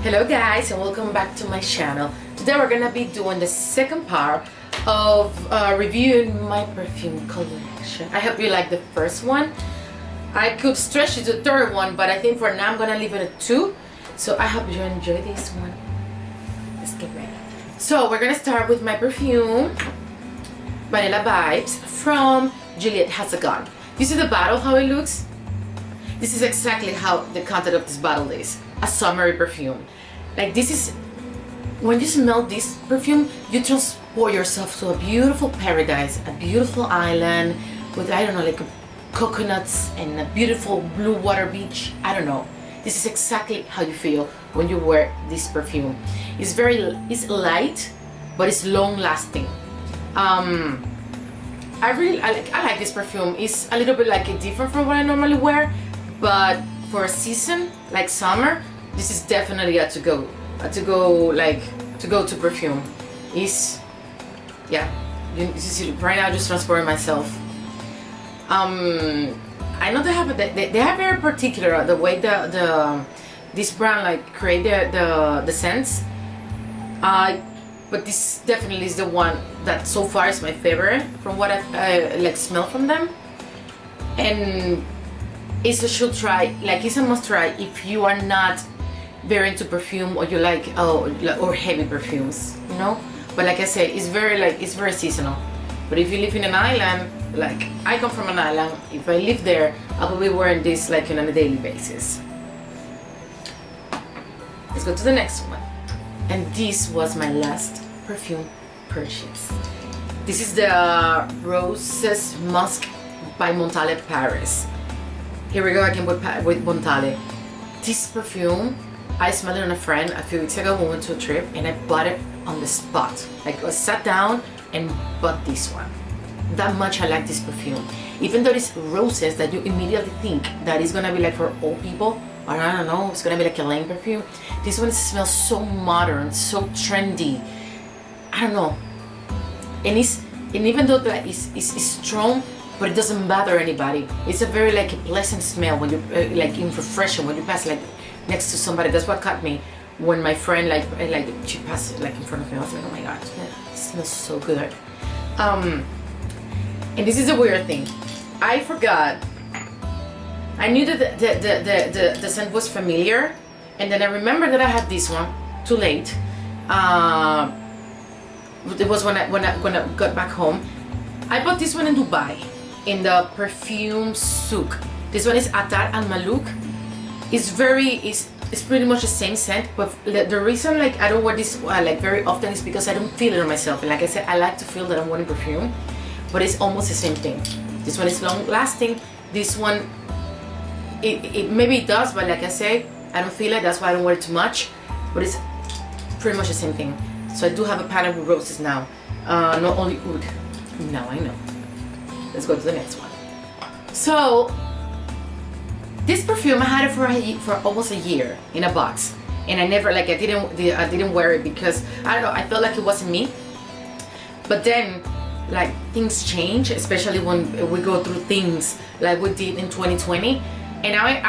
Hello guys, and welcome back to my channel. Today we're gonna be doing the second part of reviewing my perfume collection. I hope you like the first one. I could stretch it to the third one, but I think for now I'm gonna leave it at 2. So I hope you enjoy this one. Let's get ready. So we're gonna start with my perfume Vanilla Vibes from Juliette Has a Gun. This is the bottle, how it looks. This is exactly how the content of this bottle is. A summery perfume. Like, this is, when you smell this perfume, you transport yourself to a beautiful paradise, a beautiful island with, I don't know, like coconuts and a beautiful blue water beach. I don't know. This is exactly how you feel when you wear this perfume. It's light, but it's long lasting. I like this perfume. It's a little bit like different from what I normally wear, but for a season like summer, this is definitely a to go to perfume. Is right now just transporting myself. I know they have very particular the way this brand like create the scents. But this definitely is the one that so far is my favorite from what I like smell from them, and it's a should try. Like, it's a must try if you are not very into perfume or you like or heavy perfumes, you know. But like I said, it's very seasonal. But if you live in an island, like I come from an island, if I live there, I will be wearing this like on a daily basis. Let's go to the next one. And this was my last perfume purchase. This is the Roses Musk by Montale Paris. Here we go again with Montale. This perfume, I smelled it on a friend a few weeks ago when we went to a trip, and I bought it on the spot. Like, I sat down and bought this one. That much I like this perfume. Even though it's roses that you immediately think that it's gonna be like for old people, or I don't know, it's gonna be like a lame perfume. This one smells so modern, so trendy. I don't know. And even though that it's strong, but it doesn't bother anybody. It's a very like a pleasant smell when you like in refreshing when you pass like next to somebody. That's what caught me when my friend like she passed like in front of me. I was like, oh my god, it smells so good. And this is a weird thing. I forgot. I knew that the scent was familiar, and then I remembered that I had this one too late. It was when I got back home. I bought this one in Dubai, in the perfume souk. This one is Atar Al Malouk. It's pretty much the same scent, but the reason like I don't wear this like very often is because I don't feel it on myself. And like I said, I like to feel that I'm wearing perfume, but it's almost the same thing. This one is long lasting. This one, it maybe it does, but like I say, I don't feel it. That's why I don't wear it too much. But it's pretty much the same thing. So I do have a pattern with roses now, not only oud. Now I know. Let's go to the next one. So this perfume I had it for almost a year in a box, and I didn't wear it because I don't know, I felt like it wasn't me. But then like things change, especially when we go through things like we did in 2020, and now I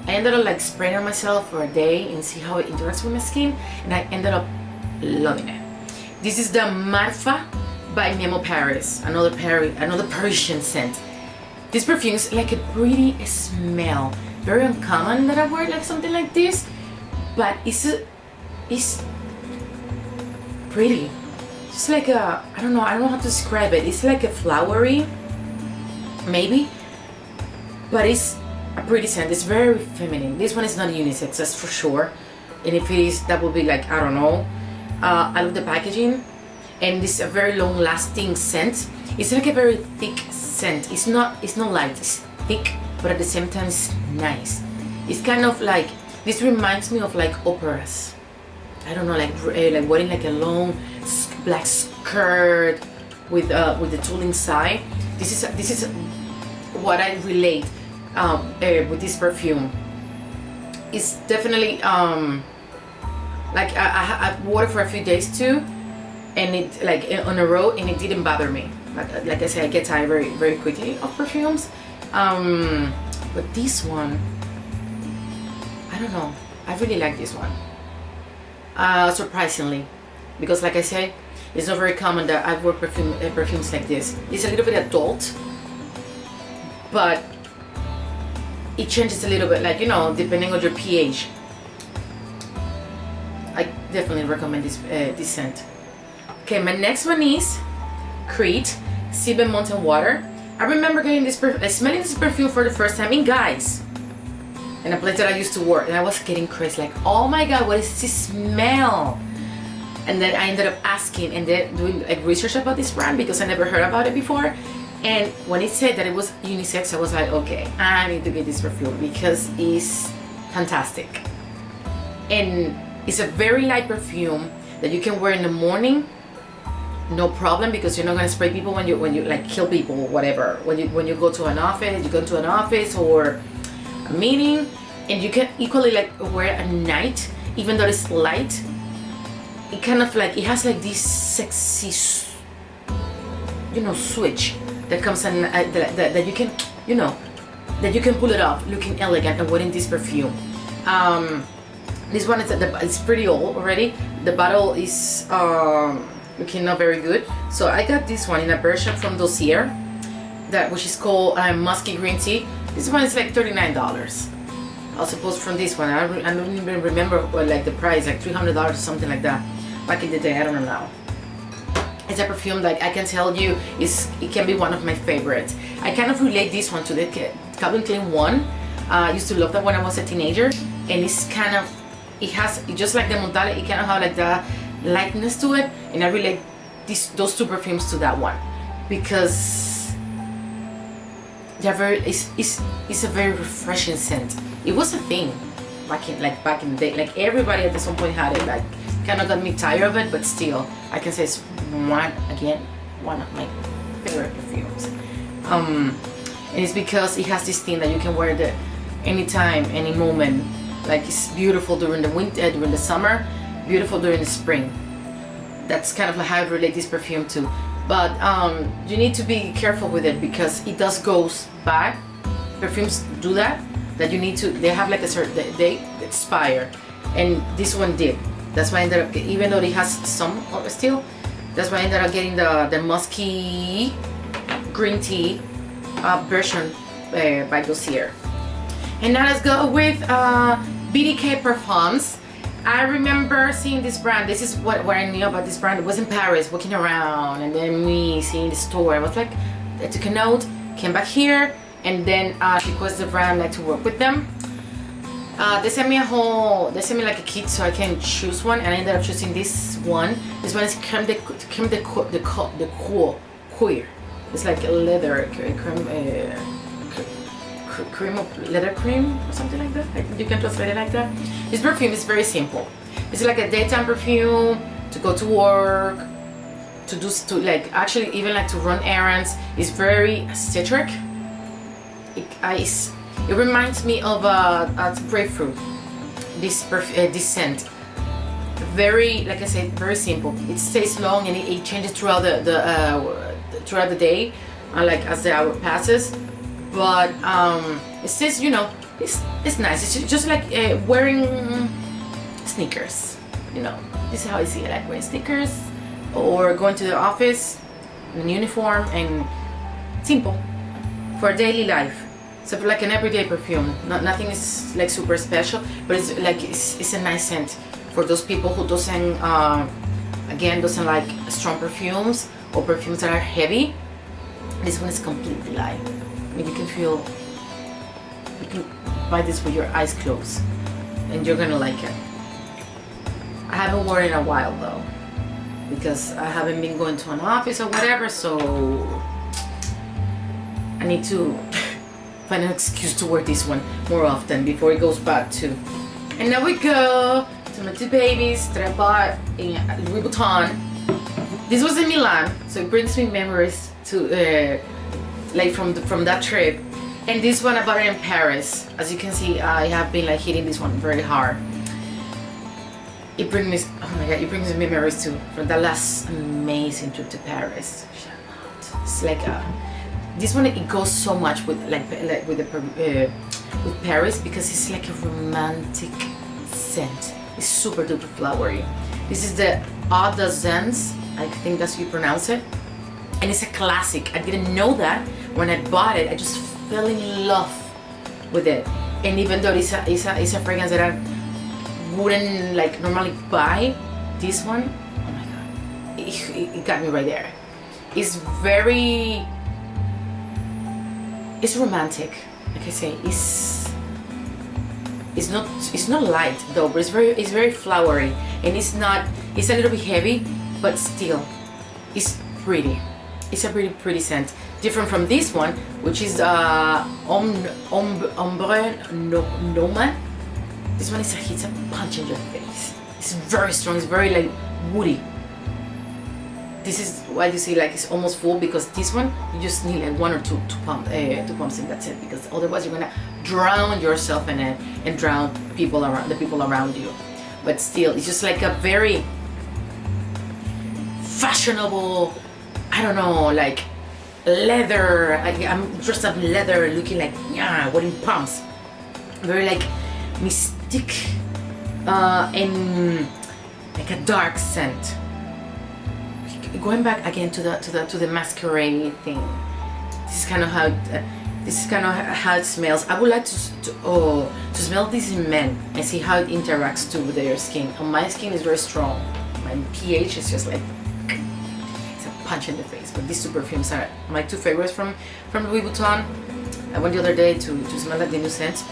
ended up like spraying on myself for a day and see how it interacts with my skin, and I ended up loving it. This is the Marfa by Memo Paris, another Parisian scent. This perfume is like a pretty smell, very uncommon that I wear like something like this, but it's pretty. It's like I don't know how to describe it. It's like a flowery, maybe, but it's a pretty scent. It's very feminine. This one is not unisex, that's for sure. And if it is, that would be like, I don't know. I love the packaging, and this is a very long-lasting scent. It's like a very thick scent. It's not light. It's thick, but at the same time, it's nice. It's kind of like, this reminds me of like operas. I don't know, like wearing like a long black skirt with the tulle inside. This is what I relate with this perfume. It's definitely like I wore it for a few days too, and it like on a row, and it didn't bother me. Like I said, I get tired very, very quickly of perfumes. But this one, I don't know. I really like this one. surprisingly, because like I said, it's not very common that I've worked perfumes like this. It's a little bit adult, but it changes a little bit, like, you know, depending on your pH. I definitely recommend this scent. Okay, my next one is Crete Sea Mountain Water. I remember getting smelling this perfume for the first time in Guys, in a place that I used to work, and I was getting crazy, like, oh my god, what is this smell? And then I ended up asking and then doing like research about this brand because I never heard about it before. And when it said that it was unisex, I was like, okay, I need to get this perfume because it's fantastic. And it's a very light perfume that you can wear in the morning, no problem, because you're not gonna spray people when you like kill people or whatever. When you go to an office, or a meeting, and you can equally like wear it at night, even though it's light. It kind of like, it has like this sexy, you know, switch that comes in that you can, you know, that you can pull it off looking elegant and wearing this perfume. This one is it's pretty old already. The bottle is looking not very good, so I got this one in a version from Dossier, which is called Musky Green Tea. This one is like $39. I suppose from this one, I don't even remember like the price, like $300 or something like that. Back in the day, I don't know now. It's a perfume that I can tell you it can be one of my favorites. I kind of relate this one to the Calvin Klein one. I used to love that when I was a teenager, and it's kind of, it just like the Montale, it kind of have like the lightness to it, and I relate those two perfumes to that one because they're it's a very refreshing scent. It was a thing back in the day. Like everybody at some point had it. Like kind of got me tired of it, but still, I can say it's one of my favorite perfumes. And it's because it has this thing that you can wear it anytime, any moment. Like it's beautiful during the winter, during the summer, beautiful during the spring. That's kind of like how I relate this perfume to. But you need to be careful with it because it does goes bad. Perfumes do that you need to, they have like a certain, they expire, and this one did. That's why I ended up, even though it has some still, that's why I ended up getting the musky green tea version by Dossier. And now let's go with BDK Parfums. I remember seeing this brand. This is what I knew about this brand. It was in Paris, walking around, and then me seeing the store. I was like, I took a note, came back here, and then requested the brand like to work with them. They sent me like a kit so I can choose one, and I ended up choosing this one. This one is creme de cuir. It's like a leather cream of leather cream or something like that. You can translate it like that. This perfume is very simple. It's like a daytime perfume to go to work, to like actually even like to run errands. It's very citric. It reminds me of a grapefruit. This scent, very, like I said, very simple. It stays long and it changes throughout the day, like as the hour passes. But it says, you know, it's nice. It's just like wearing sneakers. You know, this is how I see it. Like wearing sneakers or going to the office in uniform, and simple for daily life. So like an everyday perfume. Nothing is like super special, but it's like it's a nice scent for those people who doesn't like strong perfumes or perfumes that are heavy. This one is completely light. I mean, you can buy this with your eyes closed, and you're gonna like it. I haven't worn it in a while though, because I haven't been going to an office or whatever, so I need to find an excuse to wear this one more often before it goes bad too. And now we go to my two babies that I bought in Louis Vuitton. This was in Milan, so it brings me memories to like from that trip. And this one I bought it in Paris. As you can see, I have been like hitting this one very hard. It brings me, oh my god, it brings me memories too from that last amazing trip to Paris. It's like this one, it goes so much with with Paris because it's like a romantic scent. It's super duper flowery. This is the Eau de Zens, I think that's how you pronounce it. And it's a classic. I didn't know that when I bought it. I just fell in love with it. And even though it's a fragrance that I wouldn't like normally buy, this one, oh my god, it got me right there. It's romantic. Like I say, it's not light though, but it's very flowery, and it's a little bit heavy, but still, it's pretty. It's a pretty scent. Different from this one, which is Ombre Nomad. This one hits a punch in your face. It's very strong. It's very like woody. This is why you see like it's almost full, because this one you just need like one or two pumps and that's it, because otherwise you're gonna drown yourself in it and drown the people around you. But still, it's just like a very fashionable, I don't know, like leather. I'm dressed up in leather, looking like wearing pumps. Very like mystic and like a dark scent. Going back again to the masquerade thing. This is kind of how it smells. I would like to smell this in men and see how it interacts to their skin. And my skin is very strong. My pH is just like it's a punch in the face. But these two perfumes are my two favorites from Louis Vuitton. I went the other day to smell like the new scents.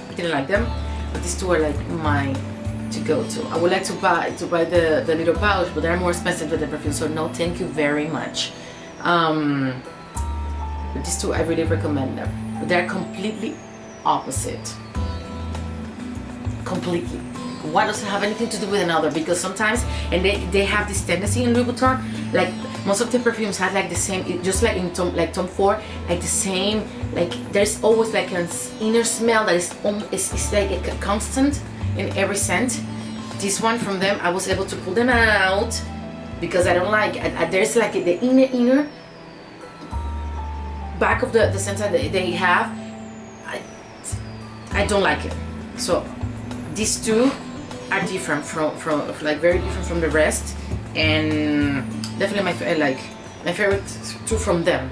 I didn't like them, but these two are like my to go to. I would like to buy the little pouch, but they're more expensive than the perfume, so no thank you very much. But these two I really recommend them. But they're completely opposite. Completely. One doesn't have anything to do with another, because sometimes, and they have this tendency in Louis Vuitton, like most of the perfumes have like the same, just like in Tom Ford, like the same, like there's always like an inner smell that is it's like a constant in every scent. This one from them, I was able to pull them out because I don't like there's like the inner back of the scent that they have. I don't like it. So these two are different from like very different from the rest, and definitely my favorite two from them.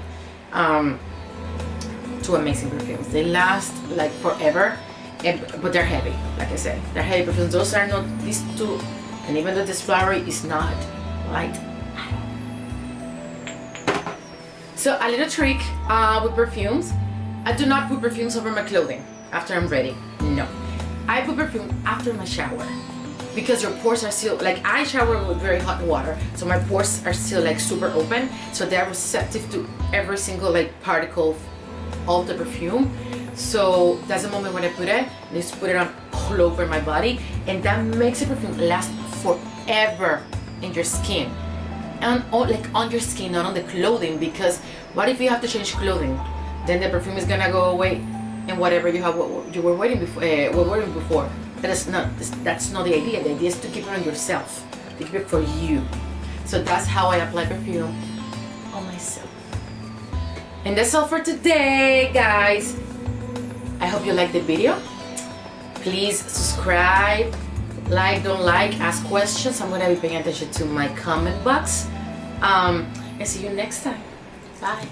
Two amazing perfumes. They last like forever. But they're heavy, like I said. They're heavy perfumes. Those are not these two. And even though this flowery is not light. So a little trick with perfumes. I do not put perfumes over my clothing after I'm ready. No. I put perfume after my shower. Because your pores are still, like I shower with very hot water. So my pores are still like super open. So they're receptive to every single like particle of the perfume. So that's the moment when I put it. I just put it on all over my body, and that makes the perfume last forever in your skin, and like on your skin, not on the clothing. Because what if you have to change clothing? Then the perfume is gonna go away, and whatever you were wearing before. That's not the idea. The idea is to keep it on yourself, to keep it for you. So that's how I apply perfume on myself. And that's all for today, guys. I hope you liked the video. Please subscribe, don't like, ask questions. I'm gonna be paying attention to my comment box. And see you next time. Bye.